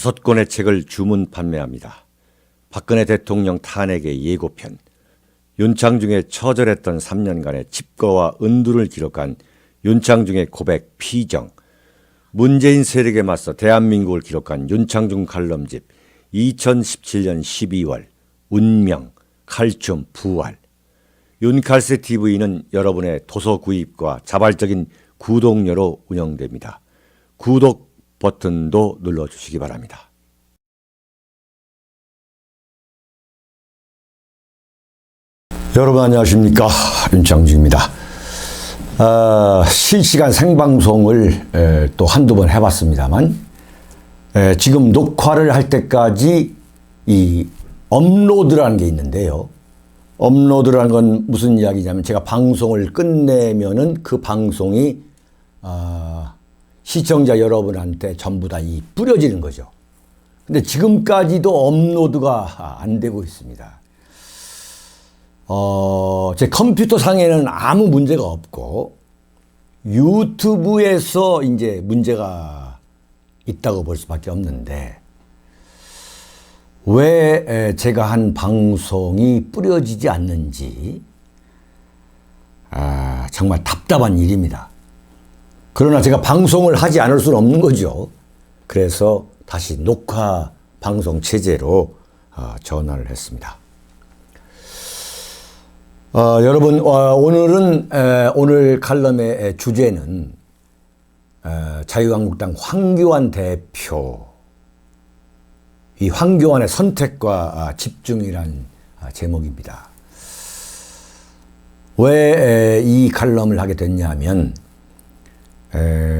6권의 책을 주문 판매합니다. 박근혜 대통령 탄핵의 예고편, 윤창중의 처절했던 3년간의 칩거와 은두를 기록한 윤창중의 고백 피정, 문재인 세력에 맞서 대한민국을 기록한 윤창중 칼럼집 2017년 12월, 운명, 칼춤, 부활. 윤칼세 TV는 여러분의 도서 구입과 자발적인 구독료로 운영됩니다. 구독 버튼도 눌러주시기 바랍니다. 여러분 안녕하십니까, 윤창중입니다. 실시간 생방송을 또 한두 번 해봤습니다만 지금 녹화를 할 때까지 이 업로드라는 게 있는데요. 업로드라는 건 무슨 이야기냐면 제가 방송을 끝내면은 그 방송이 시청자 여러분한테 전부 다 뿌려지는 거죠. 근데 지금까지도 업로드가 안 되고 있습니다. 제 컴퓨터 상에는 아무 문제가 없고 유튜브에서 이제 문제가 있다고 볼 수밖에 없는데 왜 제가 한 방송이 뿌려지지 않는지 정말 답답한 일입니다. 그러나 제가 방송을 하지 않을 수는 없는 거죠. 그래서 다시 녹화 방송 체제로 전환을 했습니다. 여러분, 오늘 칼럼의 주제는 자유한국당 황교안 대표, 이 황교안의 선택과 집중이란 제목입니다. 왜 이 칼럼을 하게 됐냐면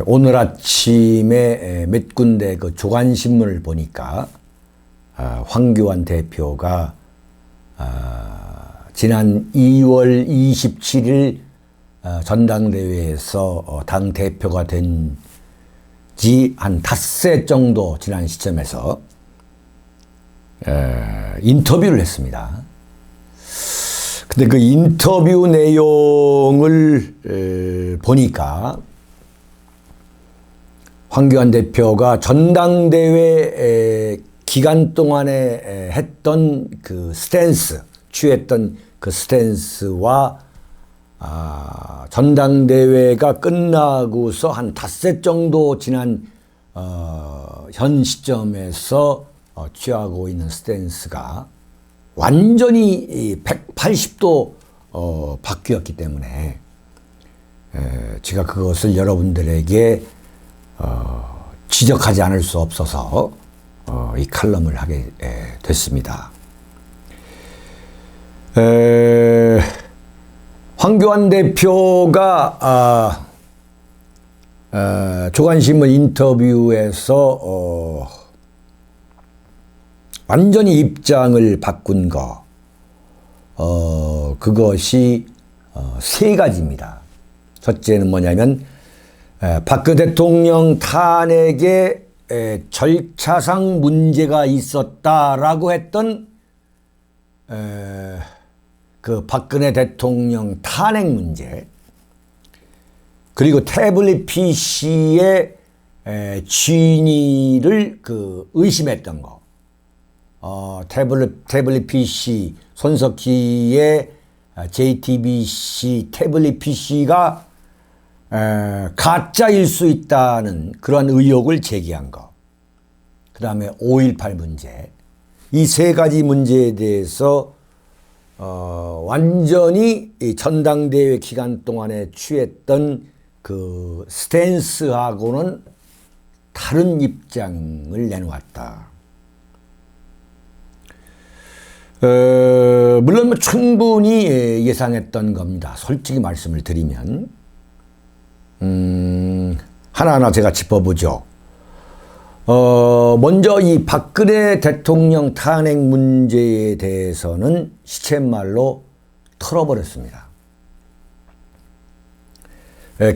오늘 아침에 몇 군데 그 조간신문을 보니까 황교안 대표가 지난 2월 27일 전당대회에서 당대표가 된 지 한 닷새 정도 지난 시점에서 인터뷰를 했습니다. 근데 그 인터뷰 내용을 보니까 황교안 대표가 전당대회 기간 동안에 했던 그 스탠스, 취했던 그 스탠스와 전당대회가 끝나고서 한 닷새 정도 지난 현 시점에서 취하고 있는 스탠스가 완전히 180도 바뀌었기 때문에 제가 그것을 여러분들에게 지적하지 않을 수 없어서 이 칼럼을 하게 됐습니다. 황교안 대표가 조간신문 인터뷰에서 완전히 입장을 바꾼 거, 그것이 세 가지입니다. 첫째는 뭐냐면 박근혜 대통령 탄핵에 절차상 문제가 있었다라고 했던 그 박근혜 대통령 탄핵 문제, 그리고 태블릿 PC의 진위를 의심했던 거, 태블릿 PC 손석희의 JTBC 태블릿 PC가 가짜일 수 있다는 그러한 의혹을 제기한 거, 그 다음에 5.18 문제, 이 세 가지 문제에 대해서 완전히 이 전당대회 기간 동안에 취했던 그 스탠스하고는 다른 입장을 내놓았다. 물론 충분히 예상했던 겁니다. 솔직히 말씀을 드리면 하나하나 제가 짚어보죠. 먼저 이 박근혜 대통령 탄핵 문제에 대해서는 시쳇말로 털어버렸습니다.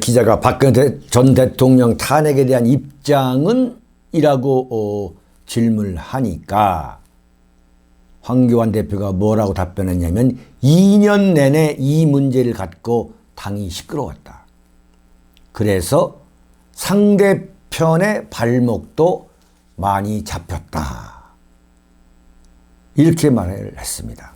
기자가 박근혜 전 대통령 탄핵에 대한 입장은? 이라고 질문을 하니까 황교안 대표가 뭐라고 답변했냐면 2년 내내 이 문제를 갖고 당이 시끄러웠다. 그래서 상대편의 발목도 많이 잡혔다. 이렇게 말을 했습니다.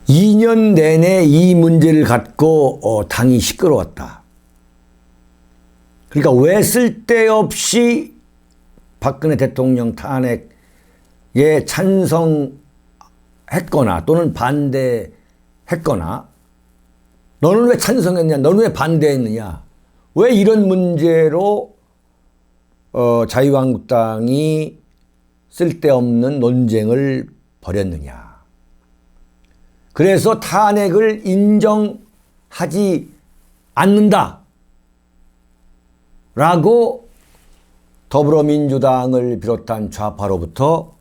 2년 내내 이 문제를 갖고 당이 시끄러웠다. 그러니까 왜 쓸데없이 박근혜 대통령 탄핵에 찬성했거나 또는 반대했거나, 너는 왜 찬성했냐, 너는 왜 반대했느냐, 왜 이런 문제로 자유한국당이 쓸데없는 논쟁을 벌였느냐. 그래서 탄핵을 인정하지 않는다 라고 더불어민주당을 비롯한 좌파로부터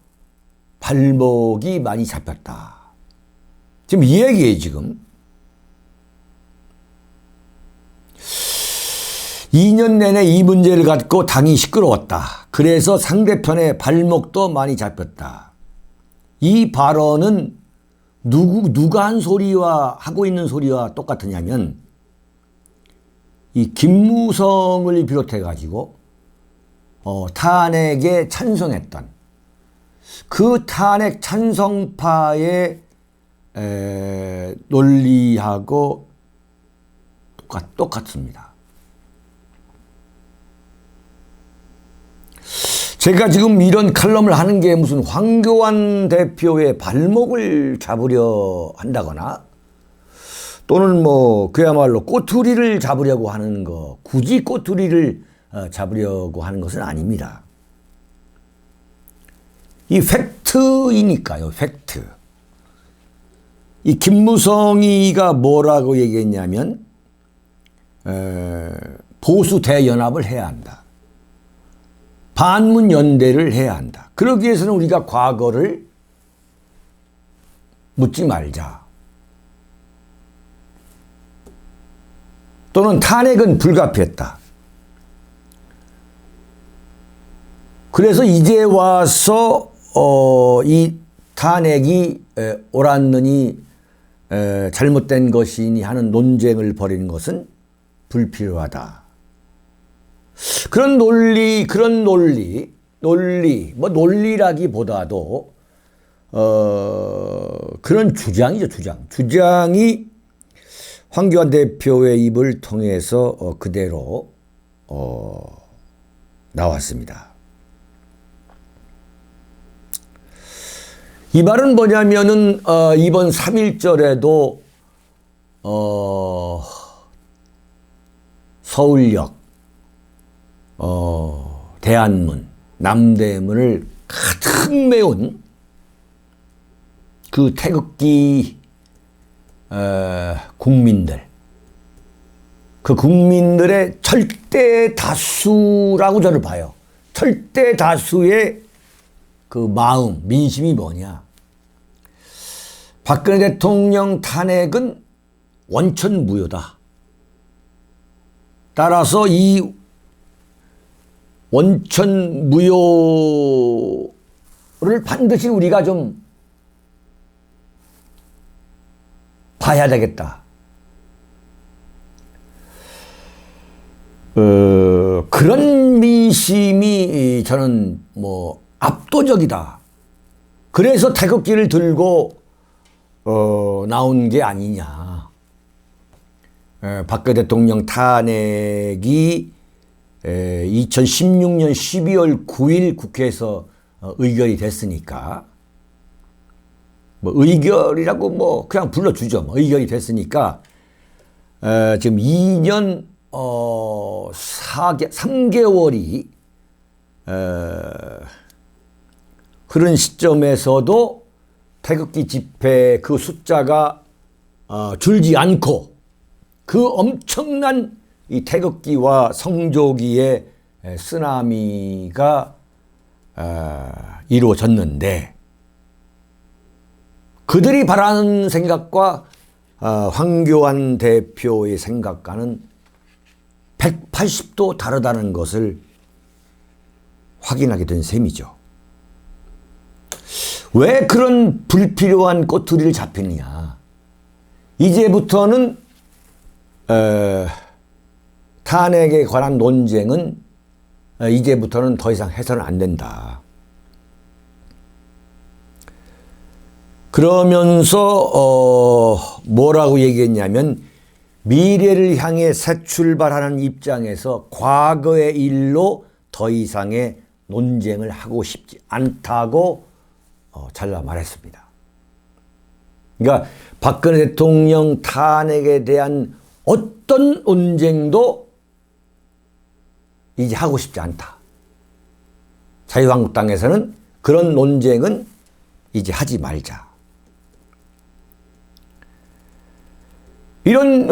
발목이 많이 잡혔다. 지금 이 얘기예요, 지금. 2년 내내 이 문제를 갖고 당이 시끄러웠다. 그래서 상대편의 발목도 많이 잡혔다. 이 발언은 누가 한 소리와 하고 있는 소리와 똑같으냐면, 이 김무성을 비롯해 가지고 탄핵에 찬성했던 그 탄핵 찬성파의 논리하고 똑같습니다. 제가 지금 이런 칼럼을 하는 게 무슨 황교안 대표의 발목을 잡으려 한다거나 또는 뭐 그야말로 꼬투리를 잡으려고 하는 거, 굳이 꼬투리를 잡으려고 하는 것은 아닙니다. 이 팩트이니까요, 팩트. 이 김무성이가 뭐라고 얘기했냐면 보수 대연합을 해야 한다. 반문 연대를 해야 한다. 그러기 위해서는 우리가 과거를 묻지 말자. 또는 탄핵은 불가피했다. 그래서 이제 와서 이 탄핵이 옳았느니 잘못된 것이니 하는 논쟁을 벌이는 것은 불필요하다. 그런 논리, 뭐 논리라기보다도 그런 주장이죠, 주장이 황교안 대표의 입을 통해서 그대로 나왔습니다. 이 말은 뭐냐면은 이번 3.1절에도 서울역, 대안문, 남대문을 가득 메운 그 태극기 국민들, 그 국민들의 절대 다수라고 저는 봐요. 절대 다수의 그 마음, 민심이 뭐냐. 박근혜 대통령 탄핵은 원천무효다. 따라서 이 원천무효를 반드시 우리가 좀 봐야 되겠다. 그런 민심이 저는 뭐 압도적이다. 그래서 태극기를 들고 나온 게 아니냐. 박근혜 대통령 탄핵이 2016년 12월 9일 국회에서 의결이 됐으니까, 뭐 의결이라고 뭐 그냥 불러주죠. 뭐 의결이 됐으니까 지금 2년 3개월이 흐른 시점에서도 태극기 집회 그 숫자가 줄지 않고 그 엄청난 이 태극기와 성조기의 쓰나미가 이루어졌는데, 그들이 바라는 생각과 황교안 대표의 생각과는 180도 다르다는 것을 확인하게 된 셈이죠. 왜 그런 불필요한 꼬투리를 잡히느냐. 이제부터는 탄핵에 관한 논쟁은 이제부터는 더 이상 해서는 안 된다. 그러면서 뭐라고 얘기했냐면 미래를 향해 새 출발하는 입장에서 과거의 일로 더 이상의 논쟁을 하고 싶지 않다고 잘라 말했습니다. 그러니까 박근혜 대통령 탄핵에 대한 어떤 논쟁도 이제 하고 싶지 않다. 자유한국당에서는 그런 논쟁은 이제 하지 말자. 이런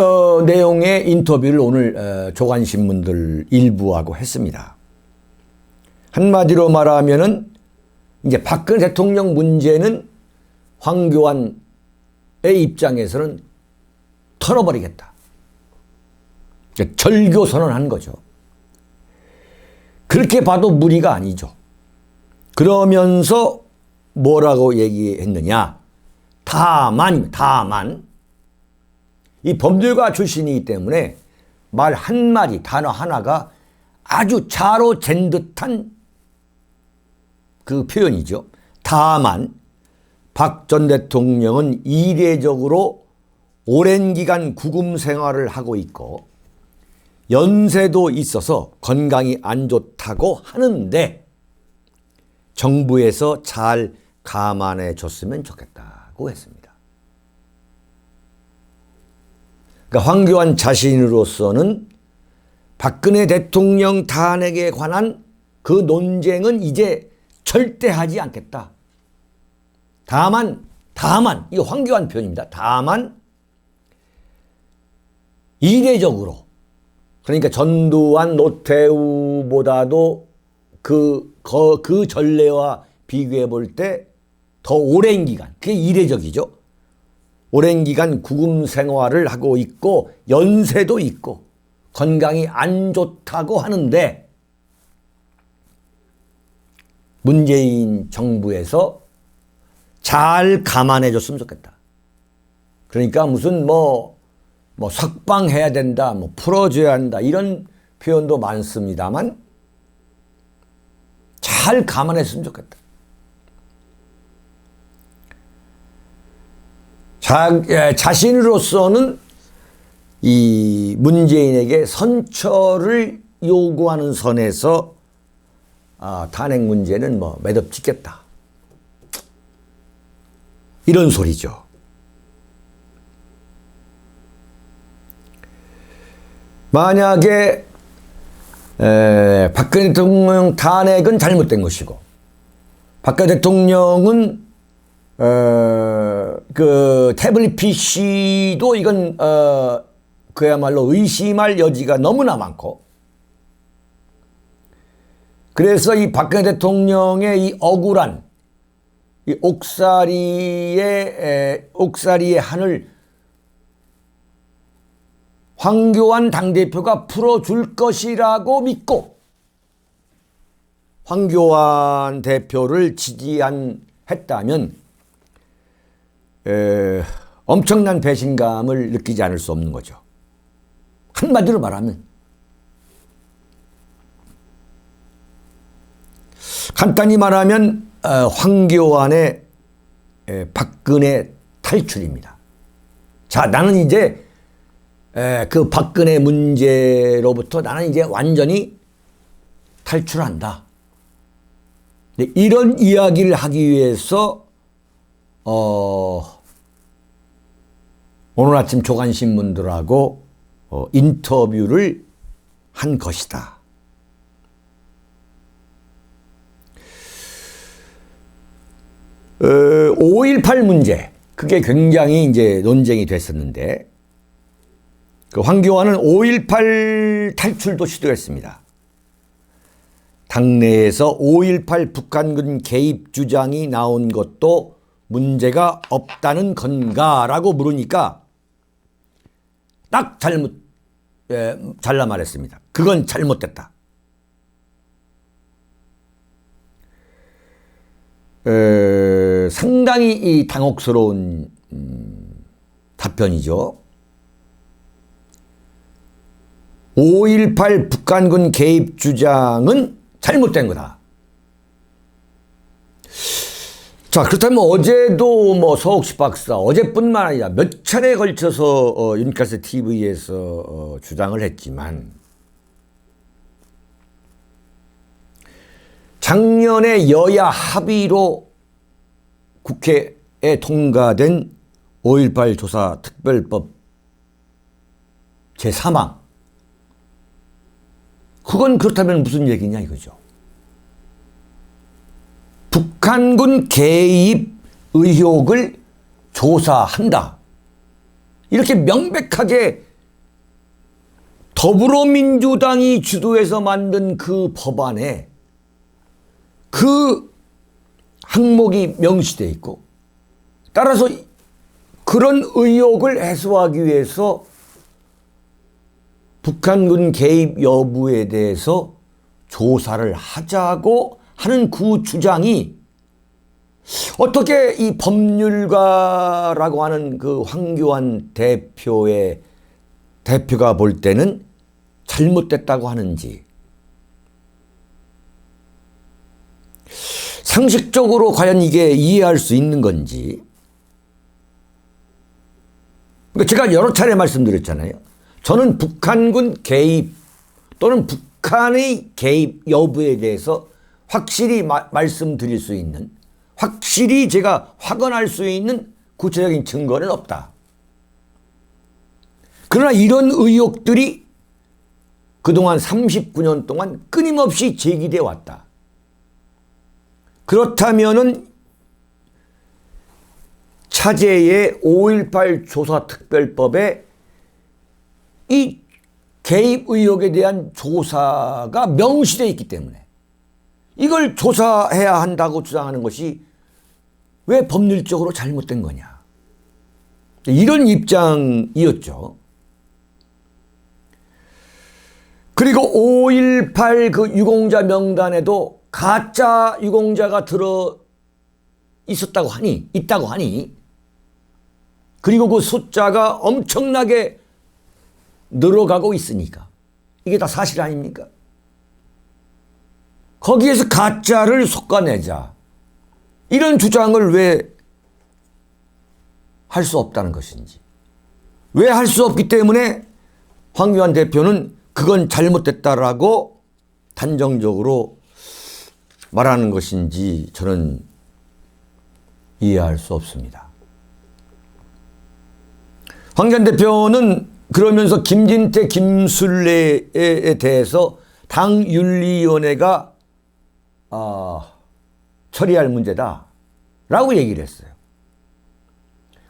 내용의 인터뷰를 오늘 조간신문들 일부하고 했습니다. 한마디로 말하면은 이제 박근혜 대통령 문제는 황교안의 입장에서는 털어버리겠다. 절교 선언한 거죠. 그렇게 봐도 무리가 아니죠. 그러면서 뭐라고 얘기했느냐. 다만 이 법률가 출신이기 때문에 말 한마디 단어 하나가 아주 자로 잰 듯한 그 표현이죠. 다만 박 전 대통령은 이례적으로 오랜 기간 구금 생활을 하고 있고 연세도 있어서 건강이 안 좋다고 하는데 정부에서 잘 감안해 줬으면 좋겠다고 했습니다. 그러니까 황교안 자신으로서는 박근혜 대통령 탄핵에 관한 그 논쟁은 이제 절대 하지 않겠다. 다만 이거 황교안 표현입니다. 다만 이례적으로 그러니까 전두환 노태우보다도 그 전례와 비교해 볼 때 더 오랜 기간, 그게 이례적이죠. 오랜 기간 구금 생활을 하고 있고 연세도 있고 건강이 안 좋다고 하는데 문재인 정부에서 잘 감안해 줬으면 좋겠다. 그러니까 무슨 뭐 석방해야 된다, 풀어줘야 한다 이런 표현도 많습니다만 잘 감안했으면 좋겠다. 자신으로서는 이 문재인에게 선처를 요구하는 선에서 탄핵 문제는 매듭 짓겠다. 이런 소리죠. 만약에 박근혜 대통령 탄핵은 잘못된 것이고 박근혜 대통령은 그 태블릿 PC도 이건 그야말로 의심할 여지가 너무나 많고 그래서 이 박근혜 대통령의 이 억울한 이 옥살이의 한을 황교안 당대표가 풀어줄 것이라고 믿고 황교안 대표를 지지했다면 엄청난 배신감을 느끼지 않을 수 없는 거죠. 한마디로 말하면 간단히 말하면 황교안의 박근혜 탈출입니다. 자, 나는 이제 그 박근혜 문제로부터 나는 이제 완전히 탈출한다. 이런 이야기를 하기 위해서 오늘 아침 조간신문들하고 인터뷰를 한 것이다. 5.18 문제, 그게 굉장히 이제 논쟁이 됐었는데, 그 황교안은 5.18 탈출도 시도했습니다. 당내에서 5.18 북한군 개입 주장이 나온 것도 문제가 없다는 건가라고 물으니까 딱 잘라 말했습니다. 그건 잘못됐다. 상당히 이 당혹스러운 답변이죠. 5.18 북한군 개입 주장은 잘못된 거다. 자, 그렇다면 어제도 뭐 서옥시 박사, 어제뿐만 아니라 몇 차례에 걸쳐서 윤카스 TV에서 주장을 했지만, 작년에 여야 합의로 국회에 통과된 5.18 조사 특별법 제3항. 그건 그렇다면 무슨 얘기냐 이거죠. 북한군 개입 의혹을 조사한다. 이렇게 명백하게 더불어민주당이 주도해서 만든 그 법안에 그 항목이 명시되어 있고, 따라서 그런 의혹을 해소하기 위해서 북한군 개입 여부에 대해서 조사를 하자고 하는 그 주장이 어떻게 이 법률가라고 하는 그 황교안 대표가 볼 때는 잘못됐다고 하는지, 상식적으로 과연 이게 이해할 수 있는 건지. 그러니까 제가 여러 차례 말씀드렸잖아요. 저는 북한군 개입 또는 북한의 개입 여부에 대해서 확실히 말씀드릴 수 있는, 확실히 제가 확언할 수 있는 구체적인 증거는 없다. 그러나 이런 의혹들이 그동안 39년 동안 끊임없이 제기되어 왔다. 그렇다면은 차제의 5.18 조사특별법에 이 개입 의혹에 대한 조사가 명시되어 있기 때문에 이걸 조사해야 한다고 주장하는 것이 왜 법률적으로 잘못된 거냐. 이런 입장이었죠. 그리고 5.18 그 유공자 명단에도 가짜 유공자가 있다고 하니, 그리고 그 숫자가 엄청나게 늘어가고 있으니까 이게 다 사실 아닙니까? 거기에서 가짜를 솎아내자, 이런 주장을 왜 할 수 없다는 것인지, 왜 할 수 없기 때문에 황교안 대표는 그건 잘못됐다라고 단정적으로 말하는 것인지 저는 이해할 수 없습니다. 황교안 대표는 그러면서 김진태, 김술래에 대해서 당윤리위원회가 처리할 문제다라고 얘기를 했어요.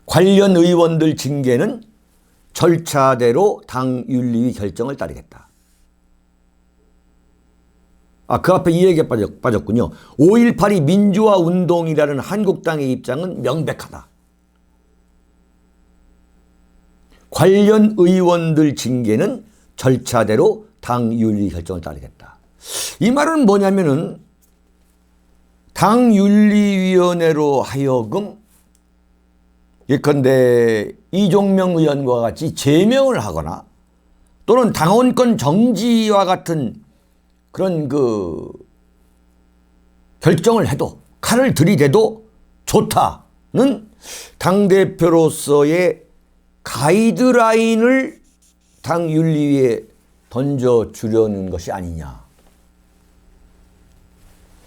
관련 의원들 징계는 절차대로 당윤리위 결정을 따르겠다. 그 앞에 이 얘기가 빠졌군요. 5.18이 민주화 운동이라는 한국당의 입장은 명백하다. 관련 의원들 징계는 절차대로 당윤리 결정을 따르겠다. 이 말은 뭐냐면은 당윤리위원회로 하여금 예컨대 이종명 의원과 같이 제명을 하거나 또는 당원권 정지와 같은 그런 그 결정을 해도, 칼을 들이대도 좋다는 당대표로서의 가이드라인을 당윤리위에 던져주려는 것이 아니냐.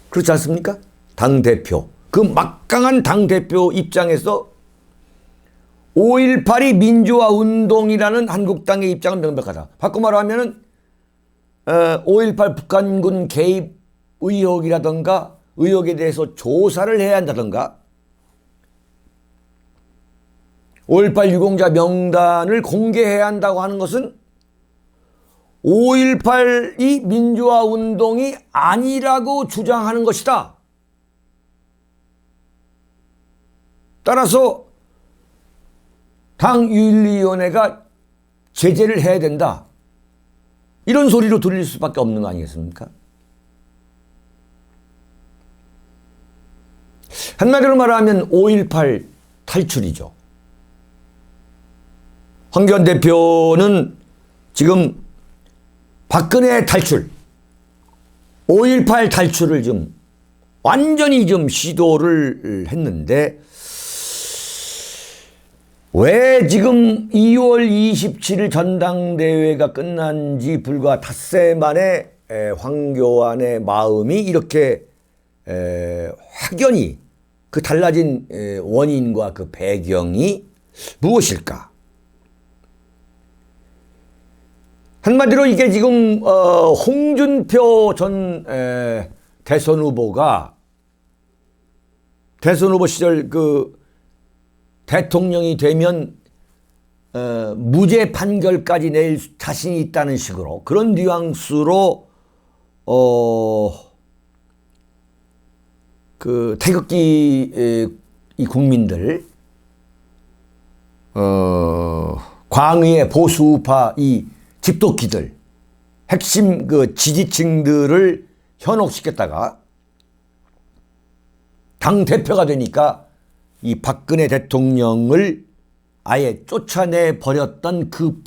그렇지 않습니까? 당대표, 그 막강한 당대표 입장에서 5.18이 민주화 운동이라는 한국당의 입장은 명백하다. 바꿔 말하면 5.18 북한군 개입 의혹이라든가 의혹에 대해서 조사를 해야 한다든가 5.18 유공자 명단을 공개해야 한다고 하는 것은 5.18이 민주화 운동이 아니라고 주장하는 것이다. 따라서 당윤리위원회가 제재를 해야 된다. 이런 소리로 들릴 수밖에 없는 거 아니겠습니까? 한마디로 말하면 5.18 탈출이죠. 황교안 대표는 지금 박근혜 탈출, 5.18 탈출을 좀 완전히 좀 시도를 했는데 왜 지금 2월 27일 전당대회가 끝난 지 불과 닷새 만에 황교안의 마음이 이렇게 확연히 그 달라진 원인과 그 배경이 무엇일까? 한마디로 이게 지금 홍준표 전 대선 후보가 대선 후보 시절 그 대통령이 되면 무죄 판결까지 낼 자신이 있다는 식으로 그런 뉘앙스로 그 태극기 이 국민들 광의의 보수우파 이 집도끼들 핵심 그 지지층들을 현혹시켰다가 당대표가 되니까 이 박근혜 대통령을 아예 쫓아내 버렸던 그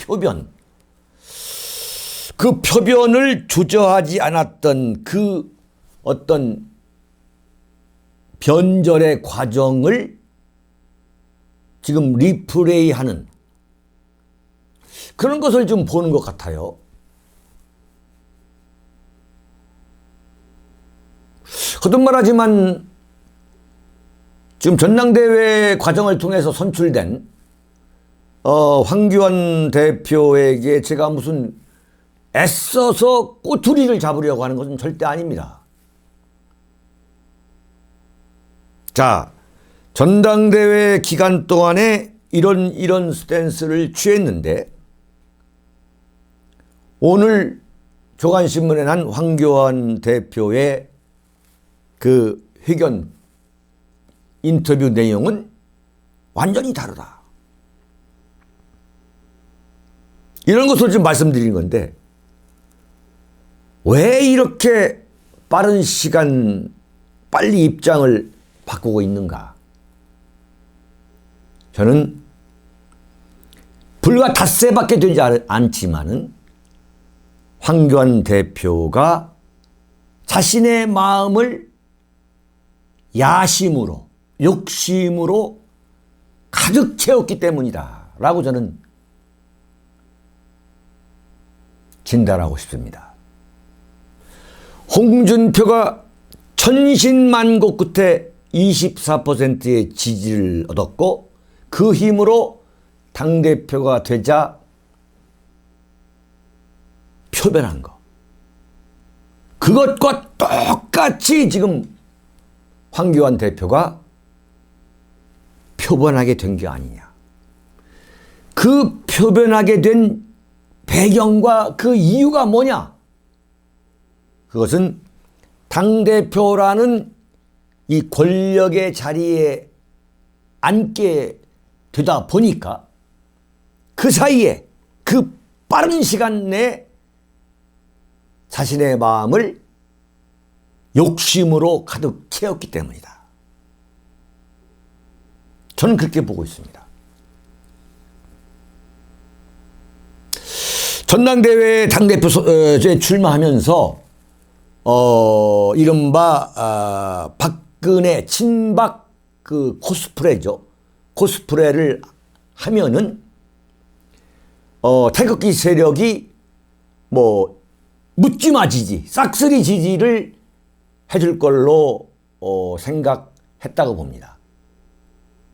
표변을 주저하지 않았던 그 어떤 변절의 과정을 지금 리플레이하는 그런 것을 좀 보는 것 같아요. 거듭말하지만 지금 전당대회 과정을 통해서 선출된 황교안 대표에게 제가 무슨 애써서 꼬투리를 잡으려고 하는 것은 절대 아닙니다. 자, 전당대회 기간 동안에 이런 스탠스를 취했는데 오늘 조간신문에 난 황교안 대표의 그 회견 인터뷰 내용은 완전히 다르다. 이런 것을 좀 말씀드린 건데 왜 이렇게 빠른 시간 빨리 입장을 바꾸고 있는가? 저는 불과 닷새밖에 되지 않지만은 황교안 대표가 자신의 마음을 야심으로 욕심으로 가득 채웠기 때문이다 라고 저는 진단하고 싶습니다. 홍준표가 천신만고 끝에 24%의 지지를 얻었고 그 힘으로 당대표가 되자 표변한 거. 그것과 똑같이 지금 황교안 대표가 표변하게 된 게 아니냐. 그 표변하게 된 배경과 그 이유가 뭐냐. 그것은 당대표라는 이 권력의 자리에 앉게 되다 보니까 그 사이에 그 빠른 시간 내에 자신의 마음을 욕심으로 가득 채웠기 때문이다. 저는 그렇게 보고 있습니다. 전당대회 당대표에 출마하면서 이른바 박근혜 친박 그 코스프레죠. 코스프레를 하면은 태극기 세력이 뭐 묻지마 지지, 싹쓸이 지지를 해줄 걸로 생각했다고 봅니다.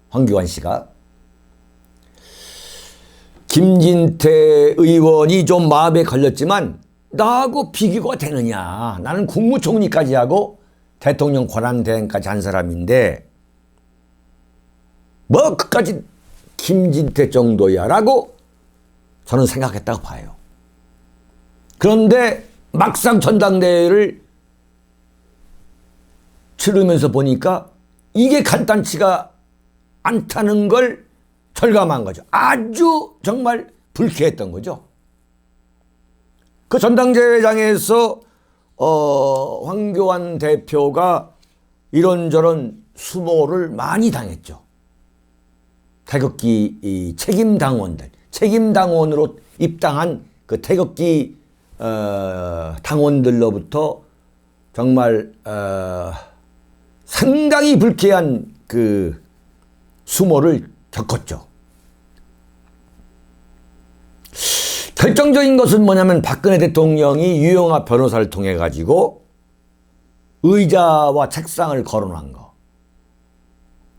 황교안 씨가. 김진태 의원이 좀 마음에 걸렸지만 나하고 비교가 되느냐. 나는 국무총리까지 하고 대통령 권한대행까지 한 사람인데 뭐 그까지 김진태 정도야 라고 저는 생각했다고 봐요. 그런데 막상 전당대회를 치르면서 보니까 이게 간단치가 않다는 걸 절감한 거죠. 아주 정말 불쾌했던 거죠. 그 전당대회장에서 황교안 대표가 이런저런 수모를 많이 당했죠. 태극기 책임당원들, 책임당원으로 입당한 그 태극기 당원들로부터 정말 상당히 불쾌한 그 수모를 겪었죠. 결정적인 것은 뭐냐면 박근혜 대통령이 유영하 변호사를 통해 가지고 의자와 책상을 거론한 거.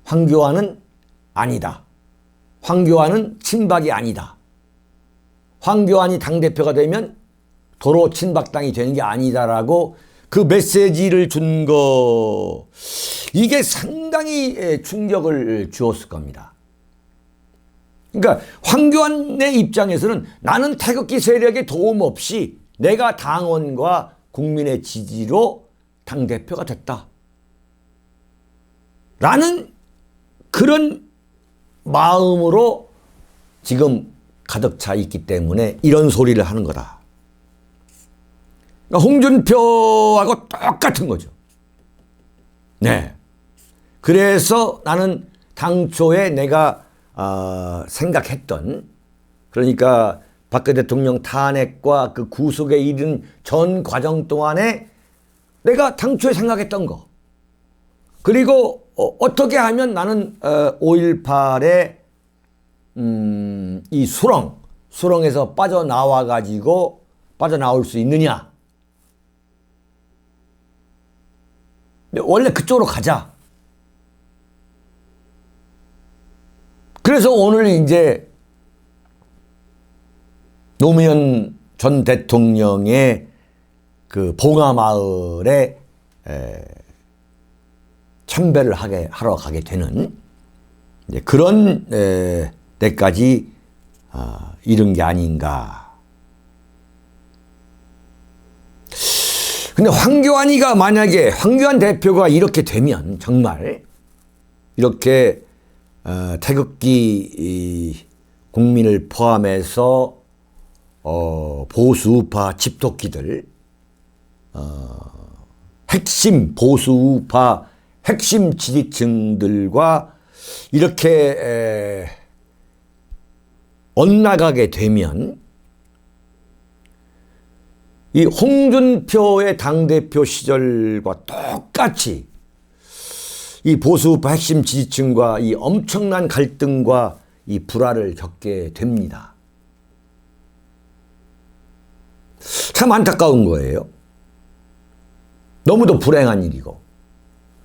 황교안은 아니다. 황교안은 친박이 아니다. 황교안이 당대표가 되면 도로 친박당이 되는 게 아니다라고 그 메시지를 준 거, 이게 상당히 충격을 주었을 겁니다. 그러니까 황교안의 입장에서는 나는 태극기 세력의 도움 없이 내가 당원과 국민의 지지로 당대표가 됐다. 라는 그런 마음으로 지금 가득 차 있기 때문에 이런 소리를 하는 거다. 그러니까 홍준표하고 똑같은 거죠. 네. 그래서 나는 당초에 내가 생각했던, 그러니까 박근혜 대통령 탄핵과 그 구속에 이른 전 과정 동안에 내가 당초에 생각했던 거, 그리고 어떻게 하면 나는 5.18의 이 수렁에서 빠져나올 수 있느냐. 원래 그쪽으로 가자. 그래서 오늘 이제 노무현 전 대통령의 그 봉하마을에 참배를 하러 가게 되는 이제 그런 때까지 이른 게 아닌가. 근데 만약에 황교안 대표가 이렇게 되면 정말 이렇게 태극기 국민을 포함해서 보수 우파 집토끼들, 핵심 보수 우파 핵심 지지층들과 이렇게 엇나가게 되면 이 홍준표의 당대표 시절과 똑같이 이 보수우파 핵심 지지층과 이 엄청난 갈등과 이 불화를 겪게 됩니다. 참 안타까운 거예요. 너무도 불행한 일이고.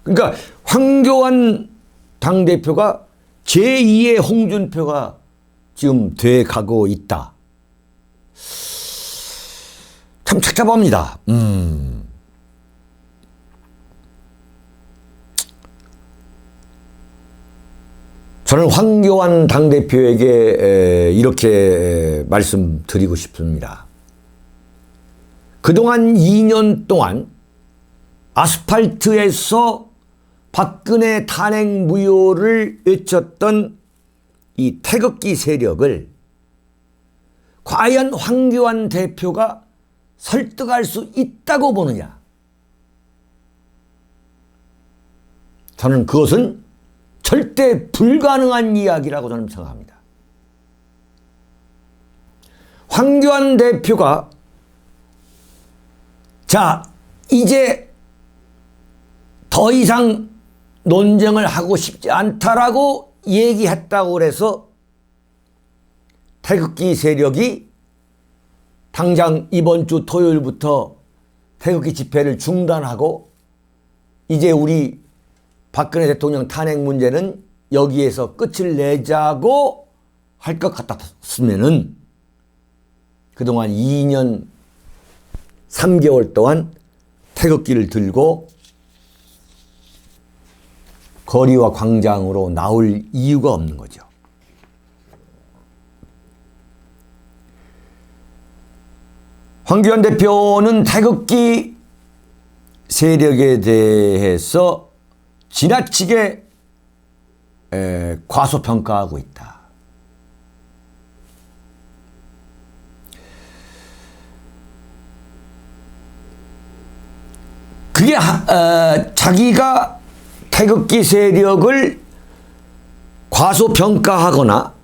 그러니까 황교안 당대표가 제2의 홍준표가 지금 돼 가고 있다. 참 착잡합니다. 저는 황교안 당대표에게 이렇게 말씀드리고 싶습니다. 그동안 2년 동안 아스팔트에서 박근혜 탄핵 무효를 외쳤던 이 태극기 세력을 과연 황교안 대표가 설득할 수 있다고 보느냐? 저는 그것은 절대 불가능한 이야기라고 저는 생각합니다. 황교안 대표가 자, 이제 더 이상 논쟁을 하고 싶지 않다라고 얘기했다고 해서 태극기 세력이 당장 이번 주 토요일부터 태극기 집회를 중단하고 이제 우리 박근혜 대통령 탄핵 문제는 여기에서 끝을 내자고 할 것 같았으면은 그동안 2년 3개월 동안 태극기를 들고 거리와 광장으로 나올 이유가 없는 거죠. 황교안 대표는 태극기 세력에 대해서 지나치게 과소평가하고 있다. 그게 자기가 태극기 세력을 과소평가하거나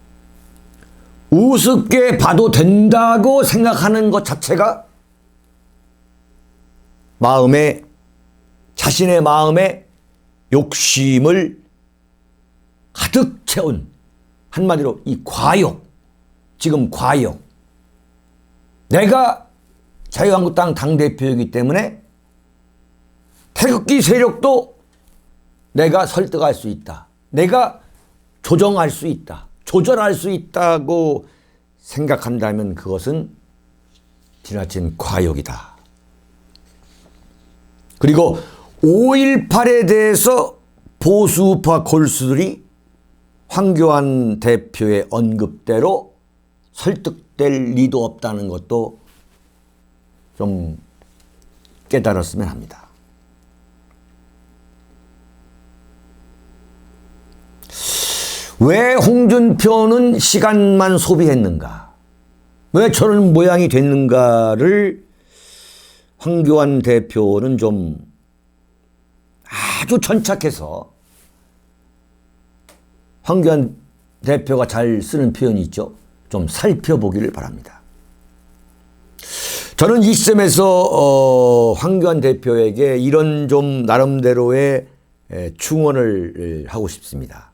우습게 봐도 된다고 생각하는 것 자체가 마음에, 자신의 마음에 욕심을 가득 채운, 한마디로 이 과욕, 지금 과욕. 내가 자유한국당 당대표이기 때문에 태극기 세력도 내가 설득할 수 있다. 내가 조정할 수 있다. 조절할 수 있다고 생각한다면 그것은 지나친 과욕이다. 그리고 5.18에 대해서 보수우파 골수들이 황교안 대표의 언급대로 설득될 리도 없다는 것도 좀 깨달았으면 합니다. 왜 홍준표는 시간만 소비했는가? 왜 저런 모양이 됐는가를 황교안 대표는 좀 아주 천착해서, 황교안 대표가 잘 쓰는 표현이 있죠. 좀 살펴보기를 바랍니다. 저는 이 시점에서 황교안 대표에게 이런 좀 나름대로의 충언을 하고 싶습니다.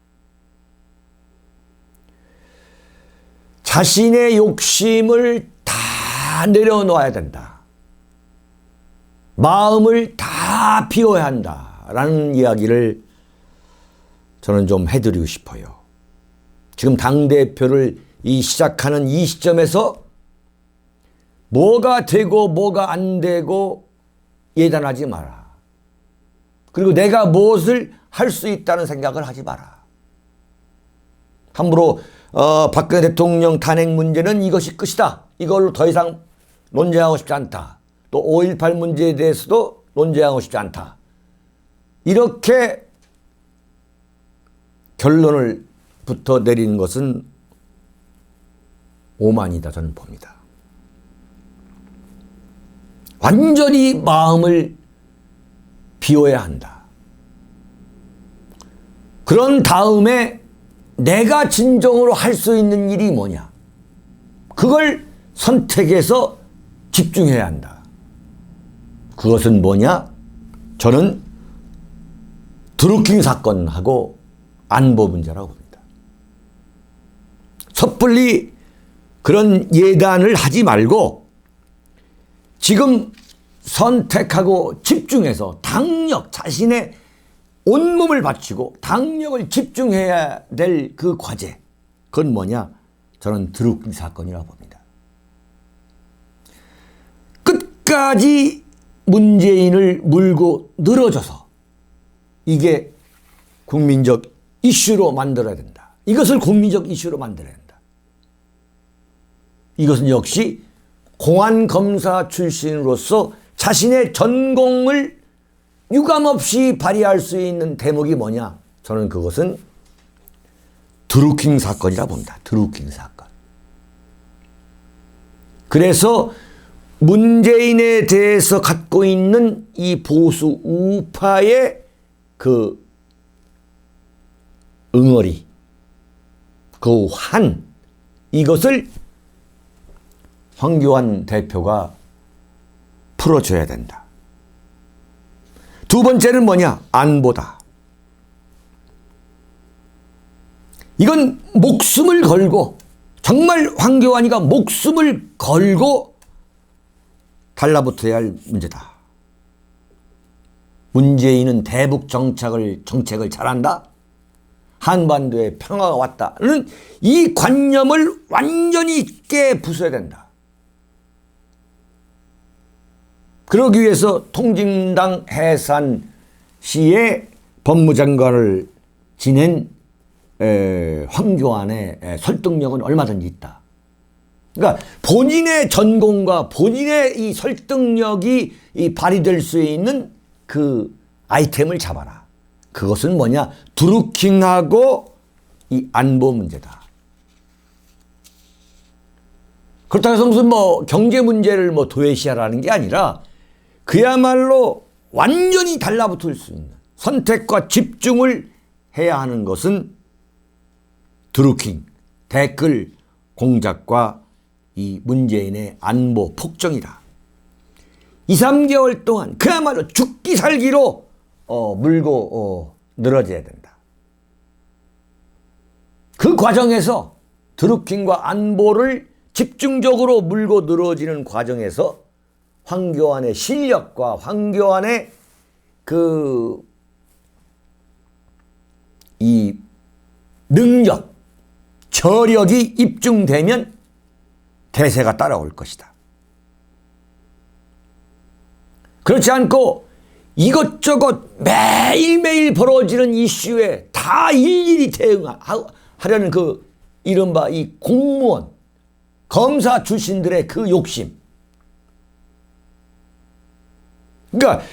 자신의 욕심을 다 내려놓아야 된다. 마음을 다 비워야 한다라는 이야기를 저는 좀 해드리고 싶어요. 지금 당대표를 시작하는 이 시점에서 뭐가 되고 뭐가 안 되고 예단하지 마라. 그리고 내가 무엇을 할 수 있다는 생각을 하지 마라. 함부로 박근혜 대통령 탄핵 문제는 이것이 끝이다. 이걸로 더 이상 논쟁하고 싶지 않다. 또 5.18 문제에 대해서도 논쟁하고 싶지 않다. 이렇게 결론을 부터 내리는 것은 오만이다 저는 봅니다. 완전히 마음을 비워야 한다. 그런 다음에 내가 진정으로 할 수 있는 일이 뭐냐? 그걸 선택해서 집중해야 한다. 그것은 뭐냐? 저는 드루킹 사건하고 안보 문제라고 봅니다. 섣불리 그런 예단을 하지 말고 지금 선택하고 집중해서 당력, 자신의 온몸을 바치고 당력을 집중해야 될 그 과제, 그건 뭐냐? 저는 드루킹 사건이라고 봅니다. 끝까지 문재인을 물고 늘어져서 이게 국민적 이슈로 만들어야 된다. 이것을 국민적 이슈로 만들어야 된다. 이것은 역시 공안검사 출신으로서 자신의 전공을 유감없이 발휘할 수 있는 대목이 뭐냐? 저는 그것은 드루킹 사건이라 봅니다. 드루킹 사건. 그래서 문재인에 대해서 갖고 있는 이 보수 우파의 그 응어리, 그 환, 이것을 황교안 대표가 풀어줘야 된다. 두 번째는 뭐냐? 안보다. 이건 목숨을 걸고, 정말 황교안이가 목숨을 걸고 달라붙어야 할 문제다. 문재인은 대북 정책을 잘한다. 한반도에 평화가 왔다는 이 관념을 완전히 깨부숴야 된다. 그러기 위해서 통진당 해산시의 법무장관을 지낸 황교안의 설득력은 얼마든지 있다. 그러니까 본인의 전공과 본인의 이 설득력이 발휘될 수 있는 그 아이템을 잡아라. 그것은 뭐냐? 드루킹하고 이 안보 문제다. 그렇다고 해서 무슨 경제 문제를 도외시하라는 게 아니라 그야말로 완전히 달라붙을 수 있는 선택과 집중을 해야 하는 것은 드루킹, 댓글 공작과 이 문재인의 안보 폭정이다. 2, 3개월 동안 그야말로 죽기 살기로 물고 늘어져야 된다. 그 과정에서 드루킹과 안보를 집중적으로 물고 늘어지는 과정에서 황교안의 실력과 황교안의 이 능력, 저력이 입증되면 대세가 따라올 것이다. 그렇지 않고 이것저것 매일매일 벌어지는 이슈에 다 일일이 대응하려는 그 이른바 이 공무원, 검사 출신들의 그 욕심. 그러니까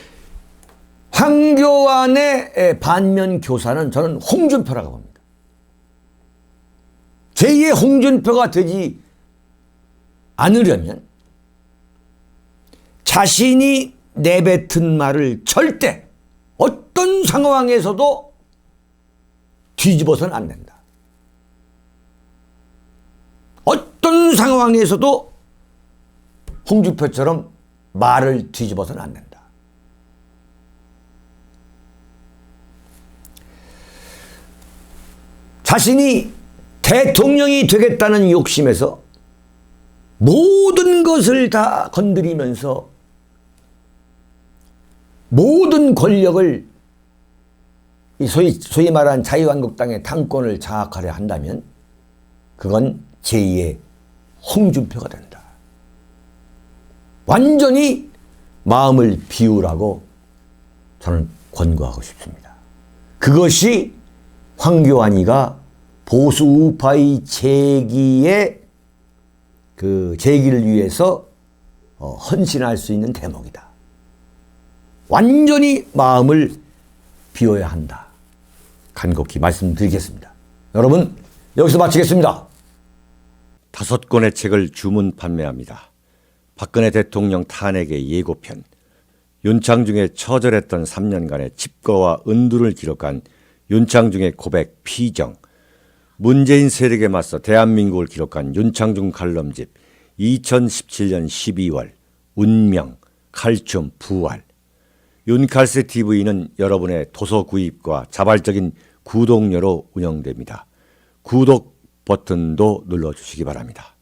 황교안의 반면 교사는 저는 홍준표라고 봅니다. 제2의 홍준표가 되지 않으려면 자신이 내뱉은 말을 절대 어떤 상황에서도 뒤집어서는 안 된다. 어떤 상황에서도 홍준표처럼 말을 뒤집어서는 안 된다. 자신이 대통령이 되겠다는 욕심에서 모든 것을 다 건드리면서 모든 권력을 소위 말하는 자유한국당의 당권을 장악하려 한다면 그건 제2의 홍준표가 된다. 완전히 마음을 비우라고 저는 권고하고 싶습니다. 그것이 황교안이가 보수 우파의 재기를 위해서 헌신할 수 있는 대목이다. 완전히 마음을 비워야 한다. 간곡히 말씀드리겠습니다. 여러분, 여기서 마치겠습니다. 5권의 책을 주문 판매합니다. 박근혜 대통령 탄핵의 예고편, 윤창중의 처절했던 3년간의 칩거와 은둔을 기록한 윤창중의 고백 피정, 문재인 세력에 맞서 대한민국을 기록한 윤창중 칼럼집 2017년 12월, 운명, 칼춤, 부활. 윤칼세 TV는 여러분의 도서 구입과 자발적인 구독료로 운영됩니다. 구독 버튼도 눌러주시기 바랍니다.